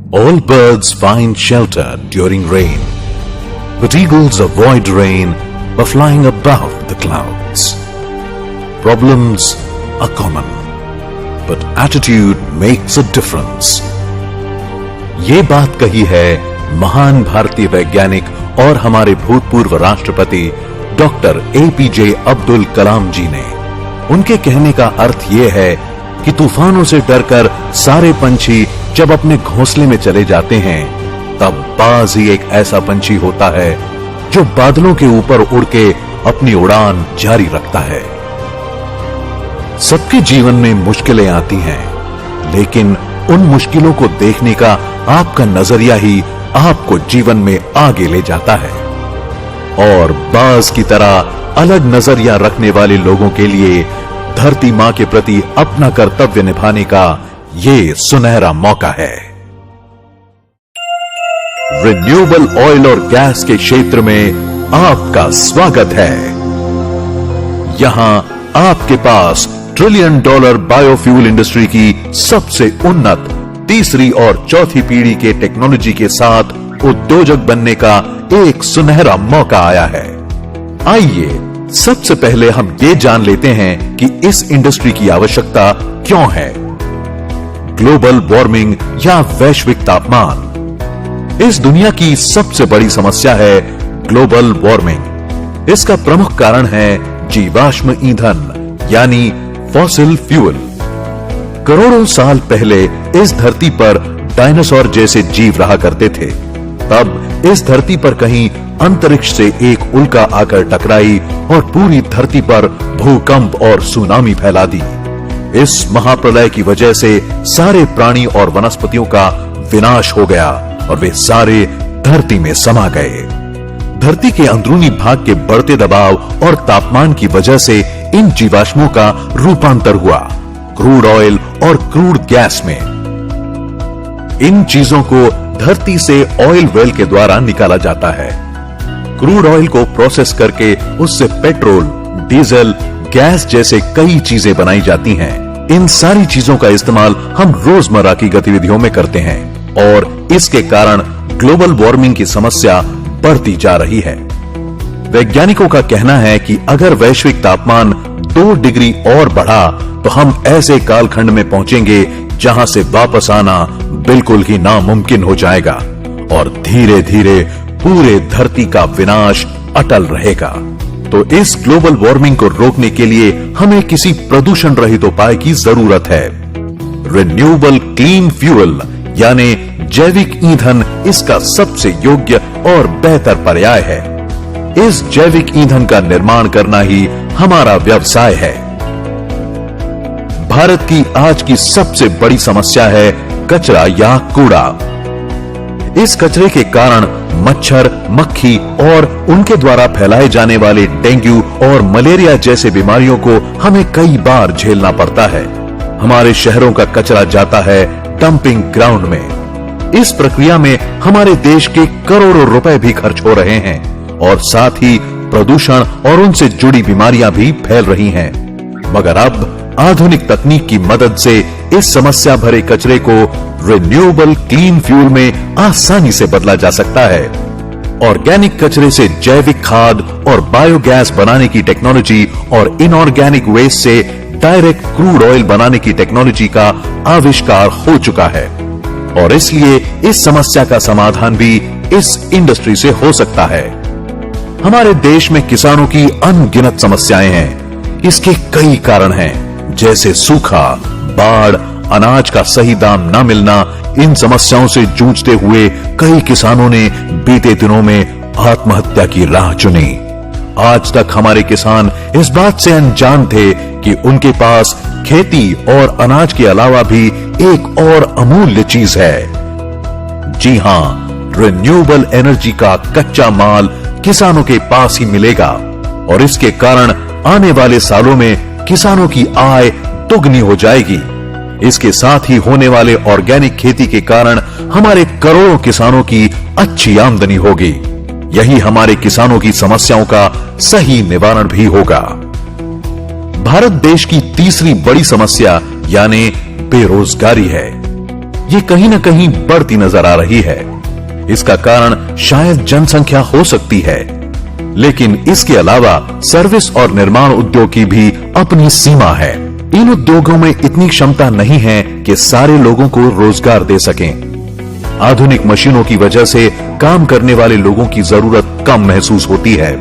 All birds find shelter during rain, but eagles avoid rain by flying above the clouds. Problems are common, but attitude makes a difference. ये बात कही है महान भारतीय वैज्ञानिक और हमारे भूतपूर्व राष्ट्रपति डॉक्टर एपीजे अब्दुल कलाम जी ने। उनके कहने का अर्थ यह है कि तूफानों से डरकर सारे पंछी जब अपने घोंसले में चले जाते हैं, तब बाज ही एक ऐसा पंछी होता है जो बादलों के ऊपर उड़ के अपनी उड़ान जारी रखता है। सबके जीवन में मुश्किलें आती हैं, लेकिन उन मुश्किलों को देखने का आपका नजरिया ही आपको जीवन में आगे ले जाता है। और बाज की तरह अलग नजरिया रखने वाले लोगों के लिए धरती मां के प्रति अपना कर्तव्य निभाने का ये सुनहरा मौका है। रिन्यूएबल ऑयल और गैस के क्षेत्र में आपका स्वागत है। यहां आपके पास $1 ट्रिलियन बायोफ्यूल इंडस्ट्री की सबसे उन्नत तीसरी और चौथी पीढ़ी के टेक्नोलॉजी के साथ उद्योजक बनने का एक सुनहरा मौका आया है। आइए सबसे पहले हम ये जान लेते हैं कि इस इंडस्ट्री की आवश्यकता क्यों है। ग्लोबल वार्मिंग या वैश्विक तापमान इस दुनिया की सबसे बड़ी समस्या है। ग्लोबल वार्मिंग इसका प्रमुख कारण है जीवाश्म ईंधन यानी फॉसिल फ्यूल। करोड़ों साल पहले इस धरती पर डायनासोर जैसे जीव रहा करते थे। तब इस धरती पर कहीं अंतरिक्ष से एक उल्का आकर टकराई और पूरी धरती पर भूकंप और सुनामी फैला दी। इस महाप्रलय की वजह से सारे प्राणी और वनस्पतियों का विनाश हो गया और वे सारे धरती में समा गए। धरती के अंदरूनी भाग के बढ़ते दबाव और तापमान की वजह से इन जीवाश्मों का रूपांतर हुआ क्रूड ऑयल और क्रूड गैस में। इन चीजों को धरती से ऑयल वेल के द्वारा निकाला जाता है। क्रूड ऑयल को प्रोसेस करके उससे पेट्रोल, डीजल, गैस जैसे कई चीजें बनाई जाती हैं। इन सारी चीजों का इस्तेमाल हम रोजमर्रा की गतिविधियों में करते हैं और इसके कारण ग्लोबल वार्मिंग की समस्या बढ़ती जा रही है। वैज्ञानिकों का कहना है कि अगर वैश्विक तापमान 2 डिग्री और बढ़ा तो हम ऐसे कालखंड में पहुंचेंगे जहां से वापस आना बिल्कुल ही नामुमकिन हो जाएगा और धीरे धीरे पूरे धरती का विनाश अटल रहेगा। तो इस ग्लोबल वार्मिंग को रोकने के लिए हमें किसी प्रदूषण रहित उपाय की जरूरत है। रिन्यूएबल क्लीन फ्यूल यानी जैविक ईंधन इसका सबसे योग्य और बेहतर पर्याय है। इस जैविक ईंधन का निर्माण करना ही हमारा व्यवसाय है। भारत की आज की सबसे बड़ी समस्या है कचरा या कूड़ा। इस कचरे के कारण मच्छर, मक्खी और उनके द्वारा फैलाए जाने वाले डेंगू और मलेरिया जैसे बीमारियों को हमें कई बार झेलना पड़ता है। हमारे शहरों का कचरा जाता है डंपिंग ग्राउंड में। इस प्रक्रिया में हमारे देश के करोड़ों रुपए भी खर्च हो रहे हैं और साथ ही प्रदूषण और उनसे जुड़ी बीमारियां भी फैल रही हैं। मगर अब आधुनिक तकनीक की मदद से इस समस्या भरे कचरे को रिन्यूएबल क्लीन फ्यूल में आसानी से बदला जा सकता है। ऑर्गेनिक कचरे से जैविक खाद और बायोगैस बनाने की टेक्नोलॉजी और इनऑर्गेनिक वेस्ट से डायरेक्ट क्रूड ऑयल बनाने की टेक्नोलॉजी का आविष्कार हो चुका है और इसलिए इस समस्या का समाधान भी इस इंडस्ट्री से हो सकता है। हमारे देश में किसानों की अनगिनत समस्याएं हैं। इसके कई कारण हैं, जैसे सूखा, बाढ़, अनाज का सही दाम न मिलना। इन समस्याओं से जूझते हुए कई किसानों ने बीते दिनों में आत्महत्या की राह चुनी। आज तक हमारे किसान इस बात से अनजान थे कि उनके पास खेती और अनाज के अलावा भी एक और अमूल्य चीज है। जी हां, रिन्यूएबल एनर्जी का कच्चा माल किसानों के पास ही मिलेगा और इसके कारण आने वाले सालों में किसानों की आय दोगुनी हो जाएगी। इसके साथ ही होने वाले ऑर्गेनिक खेती के कारण हमारे करोड़ों किसानों की अच्छी आमदनी होगी। यही हमारे किसानों की समस्याओं का सही निवारण भी होगा। भारत देश की तीसरी बड़ी समस्या यानी बेरोजगारी है। ये कहीं न कहीं बढ़ती नजर आ रही है। इसका कारण शायद जनसंख्या हो सकती है, लेकिन इसके अलावा सर्विस और निर्माण उद्योग की भी अपनी सीमा है। इन उद्योगों में इतनी क्षमता नहीं है कि सारे लोगों को रोजगार दे सकें। आधुनिक मशीनों की वजह से काम करने वाले लोगों की जरूरत कम महसूस होती है।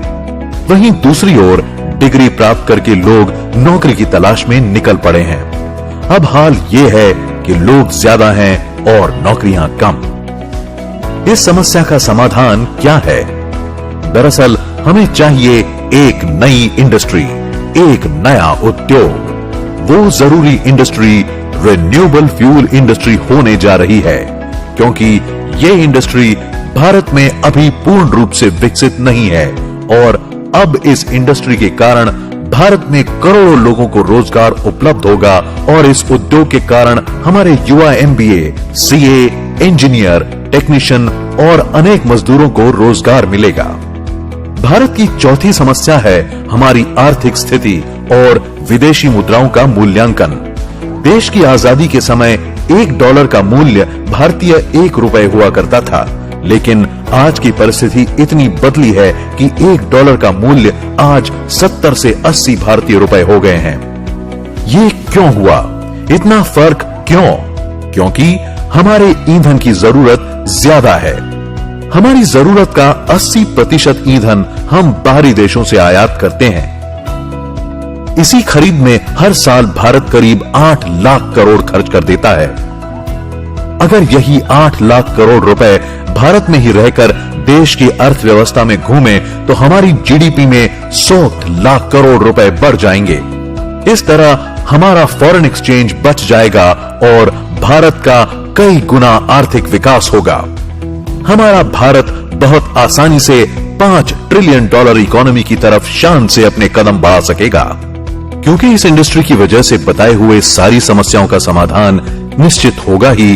वहीं दूसरी ओर डिग्री प्राप्त करके लोग नौकरी की तलाश में निकल पड़े हैं। अब हाल ये है कि लोग ज्यादा हैं और नौकरियां कम। इस समस्या का समाधान क्या है? दरअसल हमें चाहिए एक नई इंडस्ट्री, एक नया उद्योग। वो जरूरी इंडस्ट्री रिन्यूएबल फ्यूल इंडस्ट्री होने जा रही है, क्योंकि ये इंडस्ट्री भारत में अभी पूर्ण रूप से विकसित नहीं है और अब इस इंडस्ट्री के कारण भारत में करोड़ों लोगों को रोजगार उपलब्ध होगा और इस उद्योग के कारण हमारे युवा एमबीए, सीए, इंजीनियर, टेक्नीशियन और अनेक मजदूरों को रोजगार मिलेगा। भारत की चौथी समस्या है हमारी आर्थिक स्थिति और विदेशी मुद्राओं का मूल्यांकन। देश की आजादी के समय $1 का मूल्य भारतीय ₹1 हुआ करता था, लेकिन आज की परिस्थिति इतनी बदली है कि $1 का मूल्य आज 70 से 80 भारतीय रुपए हो गए हैं। ये क्यों हुआ? इतना फर्क क्यों? क्योंकि हमारे ईंधन की जरूरत ज्यादा है। हमारी जरूरत का 80% ईंधन हम बाहरी देशों से आयात करते हैं। इसी खरीद में हर साल भारत करीब 8 लाख करोड़ खर्च कर देता है। अगर यही 8 लाख करोड़ रुपए भारत में ही रहकर देश की अर्थव्यवस्था में घूमे तो हमारी जीडीपी में 100 लाख करोड़ रुपए बढ़ जाएंगे। इस तरह हमारा फॉरेन एक्सचेंज बच जाएगा और भारत का कई गुना आर्थिक विकास होगा। हमारा भारत बहुत आसानी से $5 ट्रिलियन इकोनॉमी की तरफ शान से अपने कदम बढ़ा सकेगा, क्योंकि इस इंडस्ट्री की वजह से बताए हुए सारी समस्याओं का समाधान निश्चित होगा ही।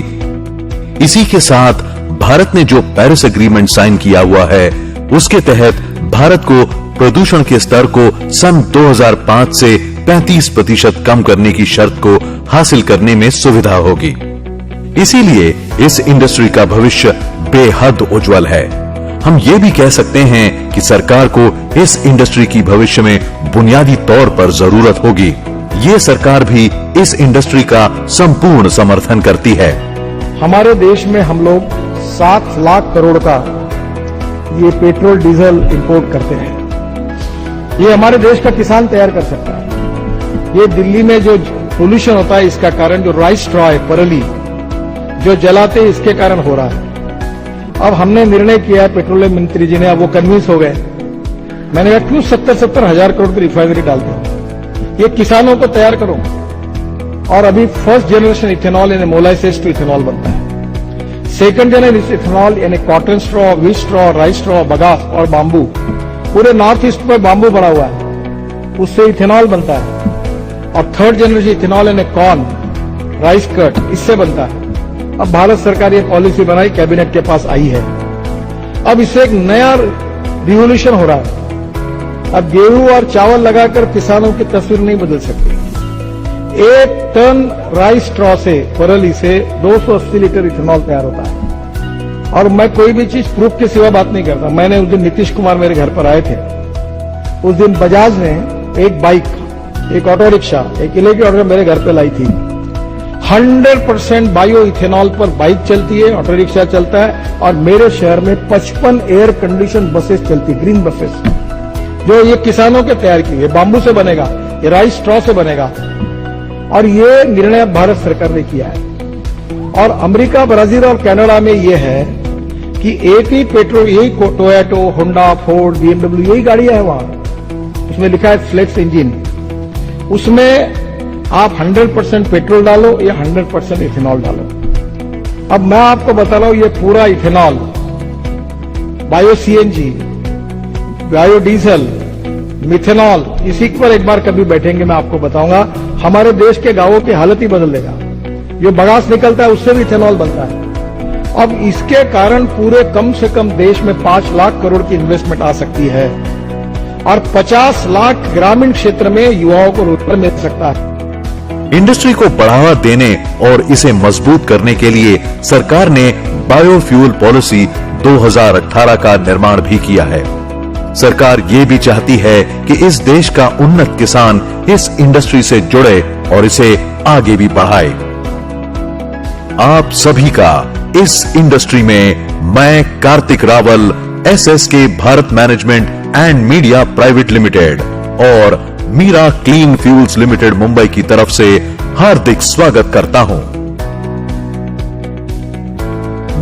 इसी के साथ भारत ने जो पेरिस एग्रीमेंट साइन किया हुआ है, उसके तहत भारत को प्रदूषण के स्तर को सन 2005 से 35% कम करने की शर्त को हासिल करने में सुविधा होगी। इसीलिए इस इंडस्ट्री का भविष्य बेहद उज्जवल है। हम ये भी कह सकते हैं कि सरकार को इस इंडस्ट्री की भविष्य में बुनियादी तौर पर जरूरत होगी। ये सरकार भी इस इंडस्ट्री का संपूर्ण समर्थन करती है। हमारे देश में हम लोग 7 लाख करोड़ का ये पेट्रोल डीजल इंपोर्ट करते हैं। ये हमारे देश का किसान तैयार कर सकता है। ये दिल्ली में जो पोल्यूशन होता है, इसका कारण जो राइस स्ट्रॉ है, परली जो जलाते, इसके कारण हो रहा है। अब हमने निर्णय किया है, पेट्रोलियम मंत्री जी ने, अब वो कन्विंस हो गए। मैंने कहा क्यों 70 हजार करोड़ की रिफाइनरी डालते हो, ये किसानों को तैयार करो। और अभी फर्स्ट जनरेशन इथेनॉल यानी मोलाइसेस टू इथेनॉल बनता है। सेकंड जनरेशन इथेनॉल यानी cotton straw, wheat straw, rice straw, bagasse और बांबू, पूरे नॉर्थ ईस्ट में बांबू पड़ा हुआ है, उससे इथेनॉल बनता है। और थर्ड जनरेशन इथेनॉल यानी कॉर्न, राइस कट, इससे बनता है। अब भारत सरकार ये पॉलिसी बनाई, कैबिनेट के पास आई है। अब इससे एक नया रिवोल्यूशन हो रहा है। अब गेहूं और चावल लगाकर किसानों की तस्वीर नहीं बदल सकती। 1 टन राइस स्ट्रॉ से, परली से 280 लीटर इथेनॉल तैयार होता है। और मैं कोई भी चीज प्रूफ के सिवा बात नहीं करता। मैंने उस दिन नीतीश कुमार मेरे घर पर आए थे, उस दिन बजाज ने एक बाइक, एक ऑटो रिक्शा, एक इलेक्ट्रिक ऑटो मेरे घर पे लाई थी। 100% बायो इथेनॉल पर बाइक चलती है, ऑटो रिक्शा चलता है। और मेरे शहर में 55 एयर कंडीशन बसेस चलती, ग्रीन बसेस, जो ये किसानों के तैयार की। ये बांबू से बनेगा, ये राइस स्ट्रॉ से बनेगा। और ये निर्णय भारत सरकार ने किया है। और अमेरिका, ब्राजील और कनाडा में ये है कि एक ही पेट्रोल, यही टोयोटो, होंडा, फोर्ड, बीएमडब्ल्यू, यही गाड़ियां है वहां। उसमें लिखा है फ्लेक्स इंजन। उसमें आप 100% पेट्रोल डालो या 100% इथेनॉल डालो। अब मैं आपको बता रहा हूं, ये पूरा ethanol, bio CNG, bio diesel, methanol, इसी पर एक बार कभी बैठेंगे, मैं आपको बताऊंगा। हमारे देश के गांवों की हालत ही बदल देगा। जो बगास निकलता है उससे भी इथेनॉल बनता है। अब इसके कारण पूरे कम से कम देश में 5 लाख करोड़ की इन्वेस्टमेंट आ सकती है और 50 लाख ग्रामीण क्षेत्र में युवाओं को रोजगार मिल सकता है। इंडस्ट्री को बढ़ावा देने और इसे मजबूत करने के लिए सरकार ने बायोफ्यूल पॉलिसी 2018 का निर्माण भी किया है। सरकार ये भी चाहती है कि इस देश का उन्नत किसान इस इंडस्ट्री से जुड़े और इसे आगे भी बढ़ाए। आप सभी का इस इंडस्ट्री में मैं Kartik Rawal, SSK Bharat management and media private limited और Meera clean fuels limited Mumbai की तरफ से हार्दिक स्वागत करता हूं।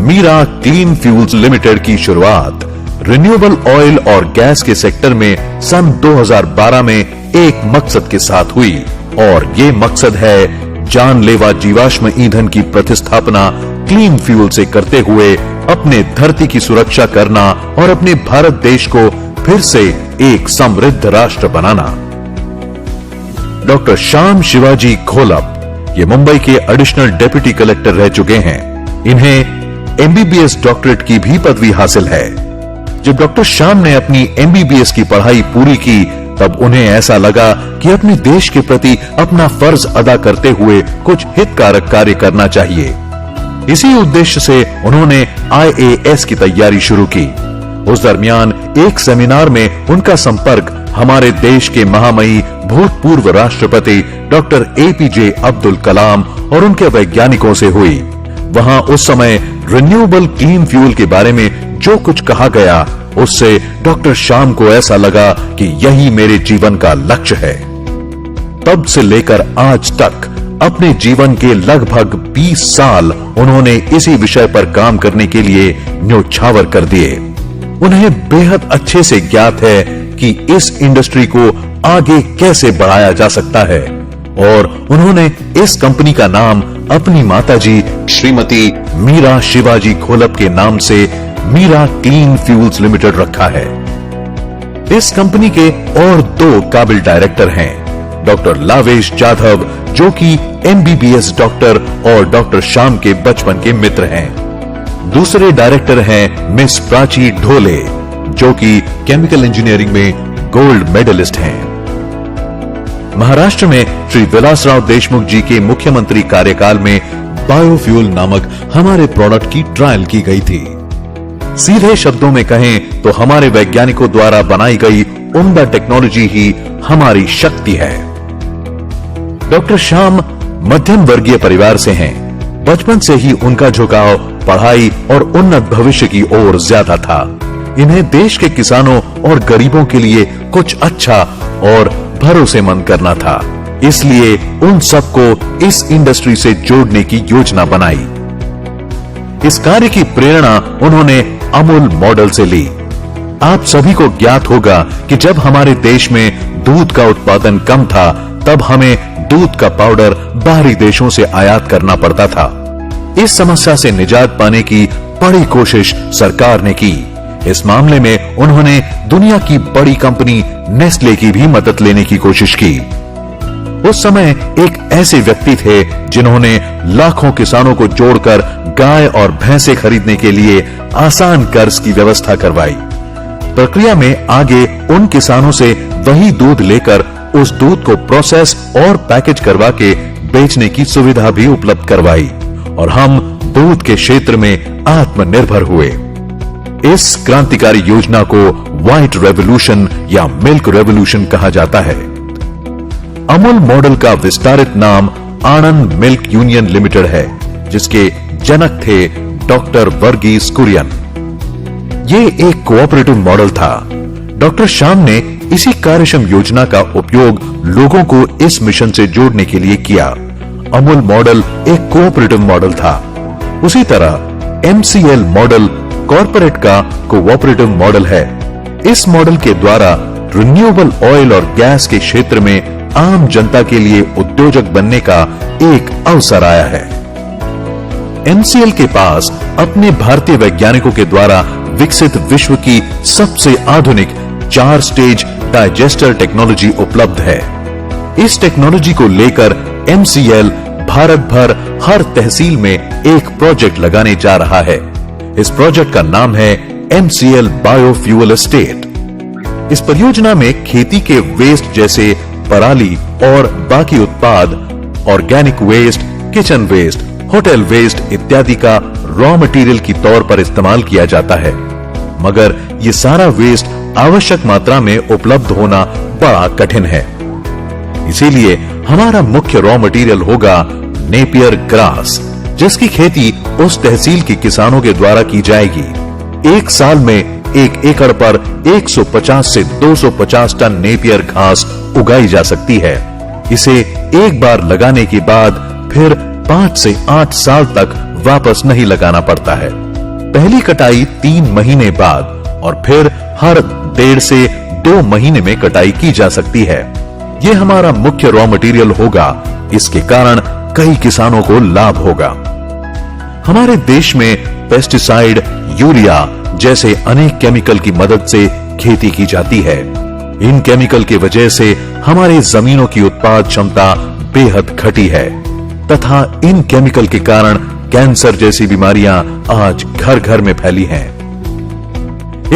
मीरा क्लीन फ्यूल्स लिमिटेड की शुरुआत रिन्यूएबल ऑयल और गैस के सेक्टर में सन 2012 में एक मकसद के साथ हुई और ये मकसद है जानलेवा जीवाश्म ईंधन की प्रतिस्थापना क्लीन फ्यूल से करते हुए अपने धरती की सुरक्षा करना और अपने भारत देश को फिर से एक समृद्ध राष्ट्र बनाना। डॉक्टर श्याम शिवाजी घोलप ये मुंबई के एडिशनल डिप्टी कलेक्टर रह चुके हैं। इन्हें एमबीबीएस डॉक्टरेट की भी पदवी हासिल है। जब डॉक्टर श्याम ने अपनी एमबीबीएस की पढ़ाई पूरी की तब उन्हें ऐसा लगा कि अपने देश के प्रति अपना फर्ज अदा करते हुए कुछ हितकारक कार्य करना चाहिए। इसी उद्देश्य से उन्होंने IAS की तैयारी शुरू की। उस दरमियान एक सेमिनार में उनका संपर्क हमारे देश के महामहिम भूतपूर्व राष्ट्रपति डॉक्टर APJ अब्दुल कलाम और उनके वैज्ञानिकों से हुई। वहां उस समय रिन्यूएबल क्लीन फ्यूल के बारे में जो कुछ कहा गया उससे डॉक्टर श्याम को ऐसा लगा कि यही मेरे जीवन का लक्ष्य है। तब से लेकर आज तक अपने जीवन के लगभग 20 साल उन्होंने इसी विषय पर काम करने के लिए न्योछावर कर दिए। उन्हें बेहद अच्छे से ज्ञात है कि इस इंडस्ट्री को आगे कैसे बढ़ाया जा सकता है और उन्होंने इस कंपनी का नाम अपनी माताजी श्रीमती मीरा शिवाजी घोलप के नाम से मीरा क्लीन फ्यूल्स लिमिटेड रखा है। इस कंपनी के और 2 काबिल डायरेक्टर हैं, डॉक्टर लावेश जाधव जो कि एमबीबीएस डॉक्टर और डॉक्टर श्याम के बचपन के मित्र हैं। दूसरे डायरेक्टर हैं मिस प्राची ढोले जो कि केमिकल इंजीनियरिंग में गोल्ड मेडलिस्ट हैं। महाराष्ट्र में श्री विलासराव देशमुख जी के मुख्यमंत्री कार्यकाल में बायोफ्यूल नामक हमारे प्रोडक्ट की ट्रायल की गई थी। सीधे शब्दों में कहें तो हमारे वैज्ञानिकों द्वारा बनाई गई उम्दा टेक्नोलॉजी ही हमारी शक्ति है। डॉक्टर श्याम मध्यम वर्गीय परिवार से हैं। बचपन से ही उनका झुकाव पढ़ाई और उन्नत भविष्य की ओर ज्यादा था। इन्हें देश के किसानों और गरीबों के लिए कुछ अच्छा और भरोसेमंद करना था, इसलिए उन सबको इस इंडस्ट्री से जोड़ने की योजना बनाई। इस कार्य की प्रेरणा उन्होंने अमूल मॉडल से ली। आप सभी को ज्ञात होगा कि जब हमारे देश में दूध का उत्पादन कम था तब हमें दूध का पाउडर बाहरी देशों से आयात करना पड़ता था। इस समस्या से निजात पाने की बड़ी कोशिश सरकार ने की। इस मामले में उन्होंने दुनिया की बड़ी कंपनी नेस्ले की भी मदद लेने की कोशिश की। उस समय एक ऐसे व्यक्ति थे जिन्होंने लाखों किसानों को जोड़कर गाय और भैंसे खरीदने के लिए आसान कर्ज की व्यवस्था करवाई। प्रक्रिया में आगे उन किसानों से वही दूध लेकर उस दूध को प्रोसेस और पैकेज करवा के बेचने की सुविधा भी उपलब्ध करवाई और हम दूध के क्षेत्र में आत्मनिर्भर हुए। इस क्रांतिकारी योजना को व्हाइट रेवोल्यूशन या मिल्क रेवोल्यूशन कहा जाता है। अमूल मॉडल का विस्तारित नाम आनंद मिल्क यूनियन लिमिटेड है, जिसके जनक थे डॉक्टर वर्गीस कुरियन। ये एक कोऑपरेटिव मॉडल था। डॉक्टर श्याम ने इसी कार्यक्षम योजना का उपयोग लोगों को इस मिशन से जोड़ने के लिए किया। अमूल मॉडल एक कोऑपरेटिव मॉडल था। उसी तरह MCL मॉडल कॉर्पोरेट का कोऑपरेटिव मॉडल है। इस मॉडल के द्वारा रिन्यूएबल ऑयल और गैस के क्षेत्र में आम जनता के लिए उद्योजक बनने का एक अवसर आया है। MCL के पास अपने भारतीय वैज्ञानिकों के द्वारा विकसित विश्व की सबसे आधुनिक 4 स्टेज डाइजेस्टर टेक्नोलॉजी उपलब्ध है। इस टेक्नोलॉजी को लेकर MCL भारत भर हर तहसील में एक प्रोजेक्ट लगाने जा रहा है। इस प्रोजेक्ट का नाम है MCL बायोफ्यूल एस्टेट। इस परियोजना में खेती के वेस्ट जैसे पराली और बाकी उत्पाद organic waste, kitchen waste, hotel waste इत्यादि का रॉ मटेरियल की तौर पर इस्तेमाल किया जाता है, मगर ये सारा वेस्ट आवश्यक मात्रा में उपलब्ध होना बड़ा कठिन है। इसीलिए हमारा मुख्य रॉ मटेरियल होगा नेपियर ग्रास, जिसकी खेती उस तहसील के किसानों के द्वारा की जाएगी। एक साल में 1 एकड़ पर 150 से 250 टन नेपियर घास उगाई जा सकती है। इसे एक बार लगाने के बाद फिर 5 से 8 साल तक वापस नहीं लगाना पड़ता है। पहली कटाई 3 महीने बाद और फिर हर 1.5 से 2 महीने में कटाई की जा सकती है। यह हमारा मुख्य रॉ मटेरियल होगा। इसके कारण कई किसानों को लाभ होगा। हमारे देश में पेस्टिसाइड, यूरिया जैसे अनेक केमिकल की मदद से खेती की जाती है। इन केमिकल की वजह से हमारे जमीनों की उत्पाद क्षमता बेहद घटी है तथा इन केमिकल के कारण कैंसर जैसी बीमारियां आज घर घर में फैली हैं।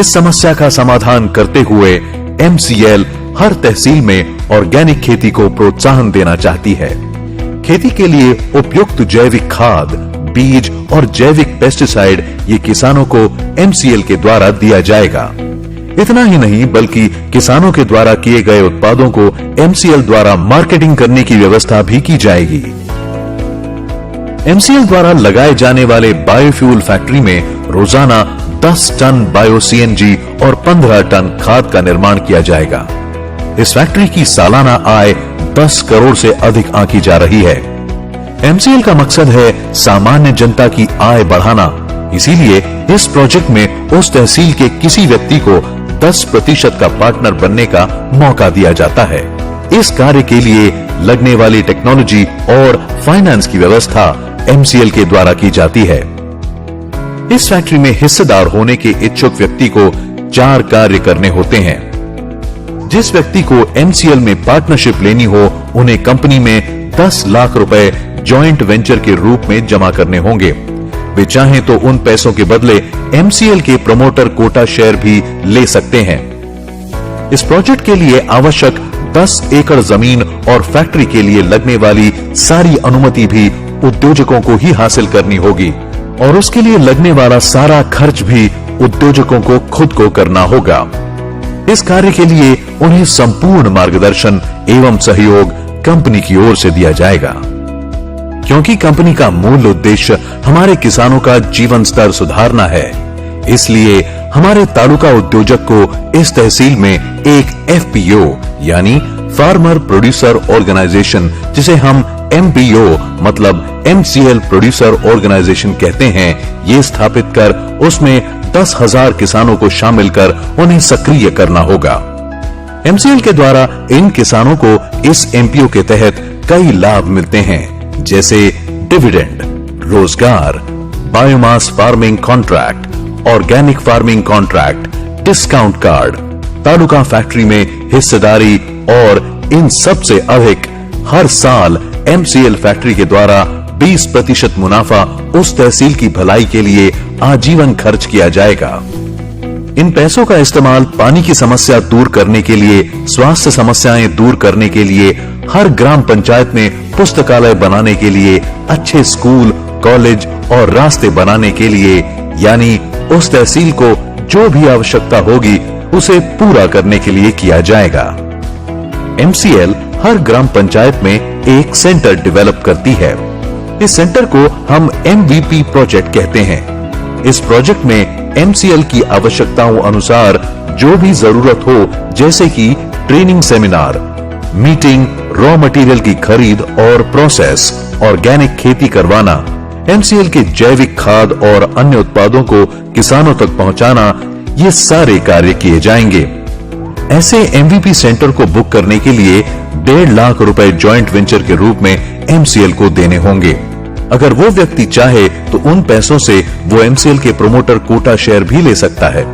इस समस्या का समाधान करते हुए MCL हर तहसील में ऑर्गेनिक खेती को प्रोत्साहन देना चाहती है। खेती के लिए उपयुक्त जैविक खाद, बीज और जैविक पेस्टिसाइड ये किसानों को MCL के द्वारा दिया जाएगा। इतना ही नहीं बल्कि किसानों के द्वारा किए गए उत्पादों को MCL द्वारा मार्केटिंग करने की व्यवस्था भी की जाएगी। MCL द्वारा लगाए जाने वाले बायोफ्यूल फैक्ट्री में रोजाना 10 टन बायो CNG और 15 टन खाद का निर्माण किया जाएगा। इस फैक्ट्री की सालाना आय 10 करोड़ से अधिक आंकी जा रही है। MCL का मकसद है सामान्य जनता की आय बढ़ाना। इसीलिए इस प्रोजेक्ट में उस तहसील के किसी व्यक्ति को 10% का पार्टनर बनने का मौका दिया जाता है। इस कार्य के लिए लगने वाली टेक्नोलॉजी और फाइनेंस की व्यवस्था MCL के द्वारा की जाती है। इस फैक्ट्री में हिस्सेदार होने के इच्छुक व्यक्ति को 4 कार्य करने होते हैं। जिस व्यक्ति को MCL में पार्टनरशिप लेनी हो, उन्हें कंपनी में 10 लाख रुपए जॉइंट वेंचर के रूप में जमा करने होंगे। वे चाहें तो उन पैसों के बदले MCL के प्रमोटर कोटा शेयर भी ले सकते हैं। इस प्रोजेक्ट के लिए आवश्यक 10 एकड़ जमीन और फैक्ट्री के लिए लगने वाली सारी अनुमति भी उद्योजकों को ही हासिल करनी होगी और उसके लिए लगने वाला सारा खर्च भी उद्योजकों को खुद को करना होगा। इस कार्य के लिए उन्हें संपूर्ण मार्गदर्शन एवं सहयोग कंपनी की ओर से दिया जाएगा। क्योंकि कंपनी का मूल उद्देश्य हमारे किसानों का जीवन स्तर सुधारना है, इसलिए हमारे तालुका उद्योजक को इस तहसील में एक FPO यानी फार्मर प्रोड्यूसर ऑर्गेनाइजेशन, जिसे हम MPO मतलब MCL प्रोड्यूसर ऑर्गेनाइजेशन कहते हैं, ये स्थापित कर उसमें 10,000 किसानों को शामिल कर उन्हें सक्रिय करना होगा। MCL के द्वारा इन किसानों को इस MPO के तहत कई लाभ मिलते हैं, जैसे डिविडेंड, रोजगार, biomass farming contract, organic farming contract, discount card, taluka factory में हिस्सेदारी और इन सब से अधिक हर साल MCL फैक्ट्री के द्वारा 20% मुनाफा उस तहसील की भलाई के लिए आजीवन खर्च किया जाएगा। इन पैसों का इस्तेमाल पानी की समस्या दूर करने के लिए, स्वास्थ्य समस्याएं दूर करने के लिए, हर ग्राम पंचायत में पुस्तकालय बनाने के लिए, अच्छे स्कूल, कॉलेज और रास्ते बनाने के लिए, यानी उस तहसील को जो भी आवश्यकता होगी उसे पूरा करने के लिए किया जाएगा। MCL हर ग्राम पंचायत में एक सेंटर डेवलप करती है। इस सेंटर को हम MVP प्रोजेक्ट कहते हैं। इस प्रोजेक्ट में MCL की आवश्यकताओं अनुसार जो भी जरूरत हो, जैसे कि training seminar, meeting, raw material की खरीद और प्रोसेस, ऑर्गेनिक खेती करवाना, MCL के जैविक खाद और अन्य उत्पादों को किसानों तक पहुंचाना, ये सारे कार्य किए जाएंगे। ऐसे MVP सेंटर को बुक करने के लिए 1.5 लाख रुपए जॉइंट वेंचर के रूप में MCL को देने होंगे। अगर वो व्यक्ति चाहे तो उन पैसों से वो MCL के प्रमोटर कोटा शेयर भी ले सकता है।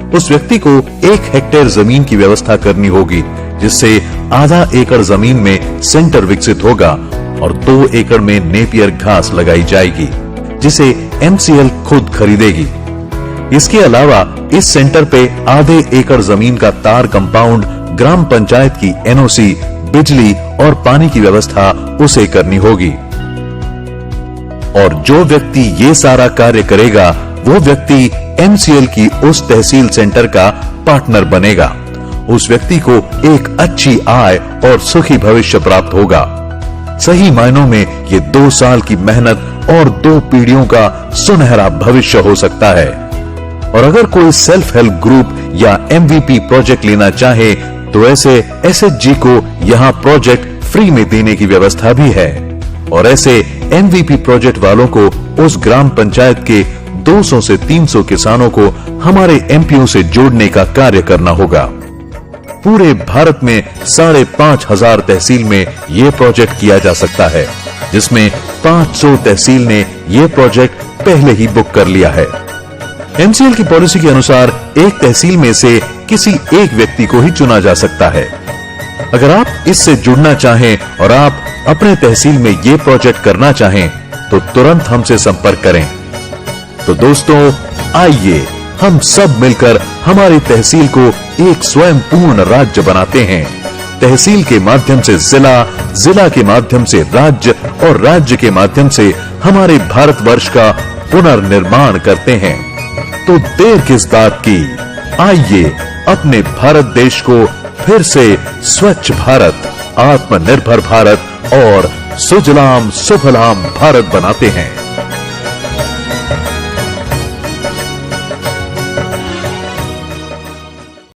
उस व्यक्ति को 1 हेक्टेयर जमीन की व्यवस्था करनी होगी, जिससे आधा एकड़ जमीन में सेंटर विकसित होगा और 2 एकड़ में नेपियर घास लगाई जाएगी, जिसे MCL खुद खरीदेगी। इसके अलावा इस सेंटर पे आधे एकड़ जमीन का तार कंपाउंड ग्राम पंचायत की NOC बिजली और पानी की व्यवस्था उसे करनी होगी। और जो व्यक्ति ये सारा कार्य करेगा वो व्यक्ति एमसीएल की उस तहसील सेंटर का पार्टनर बनेगा। उस व्यक्ति को एक अच्छी आय और सुखी भविष्य प्राप्त होगा। सही मायनों में ये 2 साल की मेहनत और 2 पीढ़ियों का सुनहरा भविष्य हो सकता है। और अगर कोई सेल्फ हेल्प ग्रुप या एमवीपी प्रोजेक्ट लेना चाहे तो ऐसे एसएचजी को यहां प्रोजेक्ट फ्री में देने की व्यवस्था भी है। और ऐसे एमवीपी प्रोजेक्ट वालों को उस ग्राम पंचायत के 200 से 300 किसानों को हमारे एमपीओ से जोड़ने का कार्य करना होगा। पूरे भारत में 5,500 तहसील में यह प्रोजेक्ट किया जा सकता है, जिसमें 500 तहसील ने यह प्रोजेक्ट पहले ही बुक कर लिया है। एमसीएल की पॉलिसी के अनुसार एक तहसील में से किसी एक व्यक्ति को ही चुना जा सकता है। अगर आप इससे जुड़ना चाहें और आप अपने तहसील में यह प्रोजेक्ट करना चाहें तो तुरंत हमसे संपर्क करें। तो दोस्तों, आइए हम सब मिलकर हमारी तहसील को एक स्वयं पूर्ण राज्य बनाते हैं। तहसील के माध्यम से जिला, जिला के माध्यम से राज्य और राज्य के माध्यम से हमारे भारतवर्ष का पुनर्निर्माण करते हैं। तो देर किस बात की, आइए अपने भारत देश को फिर से स्वच्छ भारत, आत्मनिर्भर भारत और सुजलाम सुफलाम भारत बनाते हैं।